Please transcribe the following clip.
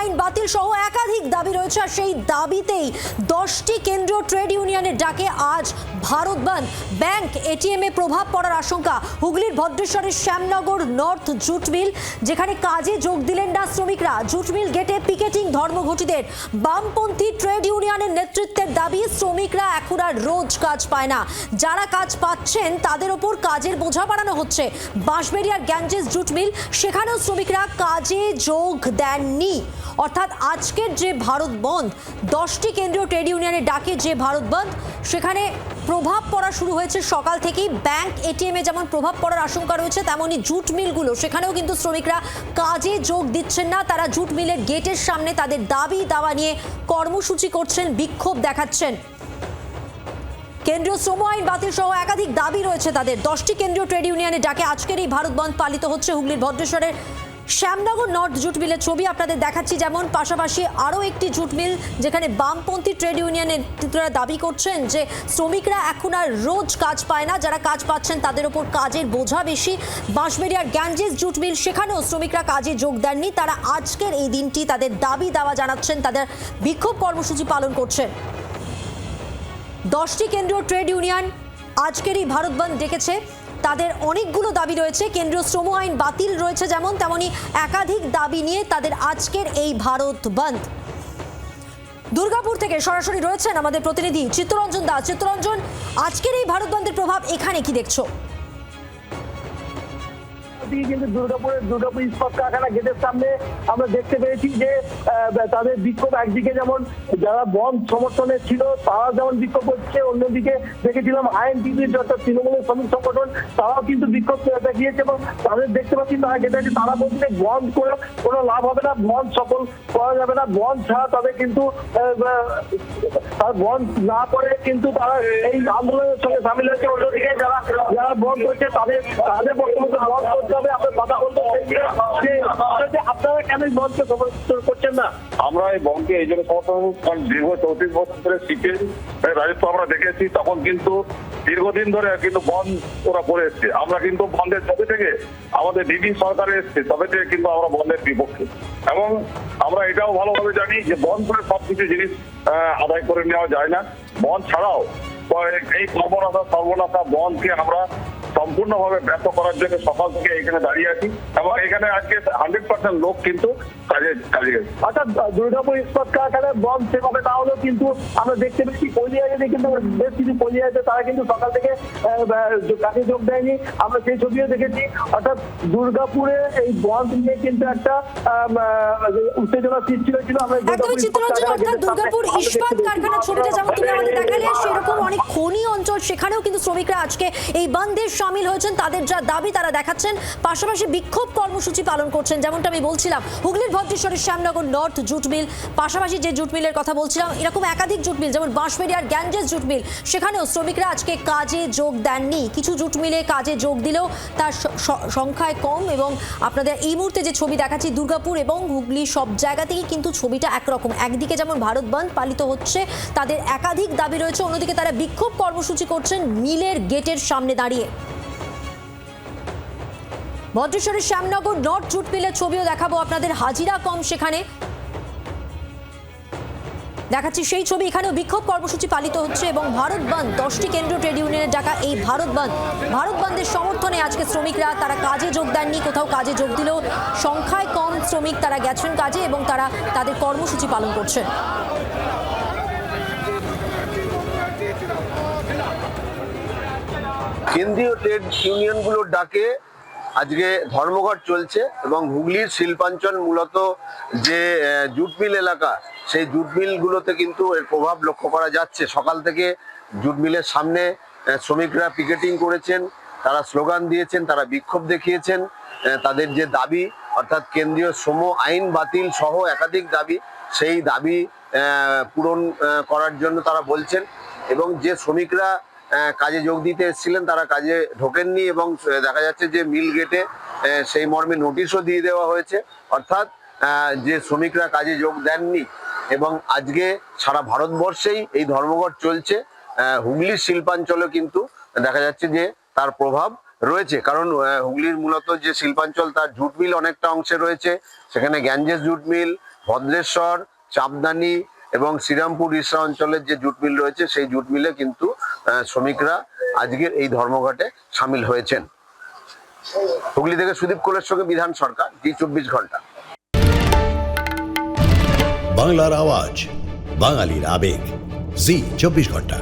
আইন বাতিল সহ একাধিক দাবি রয়েছে, আর সেই দাবিতেই 10টি কেন্দ্রীয় ট্রেড ইউনিয়নের ডাকে আজ ভারত বন্ধ। ব্যাংক এটিএম এ প্রভাব পড়ার আশঙ্কা। হুগলির ভদ্রেশ্বরের শ্যামনগর নর্থ জুট মিল, যেখানে কাজে যোগ দিলেন না শ্রমিকরা। জুট মিল গেটে পিকেটিং ধর্মঘটীদের। বামপন্থী ট্রেড ইউনিয়নের নেতৃত্বের দাবি, শ্রমিকরা এখন আর রোজ কাজ পায় না, যারা কাজ পাচ্ছেন তাদের ওপর কাজের বোঝা বাড়ানো হচ্ছে। বাঁশবেড়িয়ার গ্যাঞ্জেস জুট মিল, সেখানেও শ্রমিকরা কাজে যোগ দেননি। অর্থাৎ আজকের যে ভারত বন্ধ, 10টি কেন্দ্রীয় ট্রেড ইউনিয়নের ডাকে যে ভারত বন্ধ, সেখানে প্রভাব পড়া শুরু হয়েছে সকাল থেকেই। ব্যাংক এটিএম এ যেমন প্রভাব পড়ার আশঙ্কা রয়েছে, তেমনই জুট মিলগুলো, সেখানেও কিন্তু শ্রমিকরা কাজে যোগ দিচ্ছেন না। তারা জুট মিলের গেটের সামনে তাদের দাবি দাওয়া নিয়ে কর্মসূচি করছেন, বিক্ষোভ দেখাচ্ছেন। কেন্দ্রীয় শ্রম আইন বাতিল সহ একাধিক দাবি রয়েছে তাদের। 10টি কেন্দ্রীয় ট্রেড ইউনিয়নের ডাকে আজকের এই ভারত বন্ধ পালিত হচ্ছে। হুগলির ভদ্রেশ্বরের শ্যামনগর নর্থ জুট মিলের ছবি আপনাদের দেখাচ্ছি, যেমন পাশাপাশি আরও একটি জুট মিল, যেখানে বামপন্থী ট্রেড ইউনিয়নের নেতৃত্বরা দাবি করছেন যে শ্রমিকরা এখন আর রোজ কাজ পায় না, যারা কাজ পাচ্ছেন তাদের ওপর কাজের বোঝা বেশি। বাঁশবেড়িয়ার গ্যাঞ্জেস জুট মিল, সেখানেও শ্রমিকরা কাজে যোগ দেননি। তারা আজকের এই দিনটি তাদের দাবি দাওয়া জানাচ্ছেন, তাদের বিক্ষোভ কর্মসূচি পালন করছেন। 10টি কেন্দ্রীয় ট্রেড ইউনিয়ন আজকের এই ভারত বন্ধ ডেকেছে। তাদের অনেকগুলো দাবি রয়েছে। কেন্দ্রীয় শ্রম আইন বাতিল রয়েছে যেমন, তেমনি একাধিক দাবি নিয়ে তাদের আজকের এই ভারত বন্ধ। দুর্গাপুর থেকে সরাসরি রয়েছেন আমাদের প্রতিনিধি চিত্তরঞ্জন দাস। চিত্তরঞ্জন, আজকের এই ভারত বন্ধের প্রভাব এখানে কি দেখছো? কিন্তু দুর্গাপুর ইস্পাত কারখানা গেটের সামনে আমরা দেখতে পেয়েছি যে তাদের বিক্ষোভ একদিকে যেমন যারা বন্ধ সমর্থনে ছিল তারা যেমন বিক্ষোভ করছে, অন্যদিকে দেখেছিলাম আইএনটিটির অর্থাৎ তৃণমূলের শ্রমিক সংগঠন, তারাও কিন্তু বিক্ষোভ দেখিয়েছে এবং তাদের দেখতে পাচ্ছি তারা যেটা তারা বলছে বন্ধ করে কোনো লাভ হবে না, বন্ধ সফল করা যাবে না, বন্ধ ছাড়া তাদের কিন্তু বন্ধ না করে কিন্তু তারা এই আন্দোলনের সঙ্গে সামিল হয়েছে। অন্যদিকে যারা যারা বন্ধ করছে তাদের বক্তব্য বন্ধ করতে হবে। আপনারা কেন বন্ধকে সমর্থন করছেন না? আমরা এই বন্ধকে এই জন্য সমর্থন, কারণ দীর্ঘ 34 বছর ধরে শিখে রাজত্ব আমরা দেখেছি, তখন কিন্তু দীর্ঘদিন ধরে কিন্তু বন্ধ ওরা করে এসছে। আমরা কিন্তু বন্ধের তবে থেকে আমাদের দিদি সরকারে এসছে, তবে থেকে কিন্তু আমরা বন্ধের বিপক্ষে। এবং আমরা এটাও ভালোভাবে জানি যে বন্ধ করে সবকিছু জিনিস আদায় করে নেওয়া যায় না। বন্ধ ছাড়াও এই সর্বনাশা বন্ধকে আমরা সম্পূর্ণভাবে ব্যর্থ করার জন্য সকাল থেকে এখানে দাঁড়িয়ে আছি এবং এখানে আজকে 100% লোক কিন্তু কাজে গেছে। অর্থাৎ দুর্গাপুর ইস্পাত কারখানার বন্ধ সেভাবে না হলেও কিন্তু আমরা দেখতে পেয়েছি পলিয়াতে কিন্তু বেশ কিছু পলিয়াতে তারা কিন্তু সকাল থেকে কাজে যোগ দেয়নি, আমরা সেই ছবিও দেখেছি। অর্থাৎ দুর্গাপুরে এই বন্ধ নিয়ে কিন্তু একটা উত্তেজনা সৃষ্টি হয়েছিল। আমরা দুর্গাপুর ইস্পাত কারখানার ছবিটা যেমন তুমি আমাদের দেখালে, সেরকম অনেক খনি অঞ্চল, সেখানেও কিন্তু শ্রমিকরা আজকে এই বন্ধের সামিল হয়েছেন। তাদের যা দাবি তারা দেখাচ্ছেন, পাশাপাশি বিক্ষোভ কর্মসূচি পালন করছেন। যেমনটা আমি বলছিলাম, হুগলির ভদ্রেশ্বরের শ্যামনগর নর্থ জুট মিল, পাশাপাশি যে জুট মিলের কথা বলছিলাম, এরকম একাধিক জুট মিল, যেমন বাঁশবেড়িয়ার গ্যাঞ্জেস জুট মিল, সেখানেও শ্রমিকরা আজকে কাজে যোগ দেননি। কিছু জুট মিলে কাজে যোগ দিলেও তার সংখ্যায় কম। এবং আপনাদের এই মুহূর্তে যে ছবি দেখাচ্ছি, দুর্গাপুর এবং হুগলি সব জায়গাতেই কিন্তু ছবিটা একরকম। একদিকে যেমন ভারত বন্ধ পালিত হচ্ছে, তাদের একাধিক দাবি রয়েছে, অন্যদিকে তারা বিক্ষোভ কর্মসূচি করছেন মিলের গেটের সামনে দাঁড়িয়ে। ভদ্রেশ্বরের শ্যামনগর নর্থ জুট মিলের ছবিও দেখাবো আপনাদের, হাজিরা কম সেখানে দেখাচ্ছি সেই ছবি। এখানেও বিক্ষোভ কর্মসূচি পালিত হচ্ছে এবং ভারত বন্ধ, 10টি কেন্দ্রীয় ট্রেড ইউনিয়নের ডাকা এই ভারত বন্ধের সমর্থনে আজকে শ্রমিকরা তারা কাজে যোগ দেননি। কোথাও কাজে যোগ দিলেও সংখ্যায় কম শ্রমিক, তারা গেছেন কাজে এবং তারা তাদের কর্মসূচি পালন করছেন। কেন্দ্রীয় ট্রেড ইউনিয়নগুলোর ডাকে আজকে ধর্মঘট চলছে এবং হুগলির শিল্পাঞ্চল মূলত যে জুট মিল এলাকা, সেই জুট মিলগুলোতে কিন্তু এর প্রভাব লক্ষ্য করা যাচ্ছে। সকাল থেকে জুট মিলের সামনে শ্রমিকরা পিকেটিং করেছেন, তারা স্লোগান দিয়েছেন, তারা বিক্ষোভ দেখিয়েছেন। তাদের যে দাবি, অর্থাৎ কেন্দ্রীয় শ্রম আইন বাতিল সহ একাধিক দাবি, সেই দাবি পূরণ করার জন্য তারা বলছেন। এবং যে শ্রমিকরা কাজে যোগ দিতে এসেছিলেন তারা কাজে ঢোকেননি এবং দেখা যাচ্ছে যে মিল গেটে সেই মর্মে নোটিশও দিয়ে দেওয়া হয়েছে। অর্থাৎ যে শ্রমিকরা কাজে যোগ দেননি এবং আজকে সারা ভারতবর্ষেই এই ধর্মঘট চলছে। হুগলির শিল্পাঞ্চলে কিন্তু দেখা যাচ্ছে যে তার প্রভাব রয়েছে, কারণ হুগলির মূলত যে শিল্পাঞ্চল তার জুট মিল অনেকটা অংশে রয়েছে। সেখানে Ganges jute mill, Bhadreshwar, Chapdani এবং শ্রীরামপুর ইসরা অঞ্চলের যে জুট মিল রয়েছে সেই জুট মিলে কিন্তু শ্রমিকরা আজকের এই ধর্মঘটে সামিল হয়েছেন। হুগলি থেকে সুদীপ কোলের সঙ্গে বিধান সরকার, জি24 ঘন্টা। বাংলার আওয়াজ, বাঙালির আবেগ, জি24 ঘন্টা।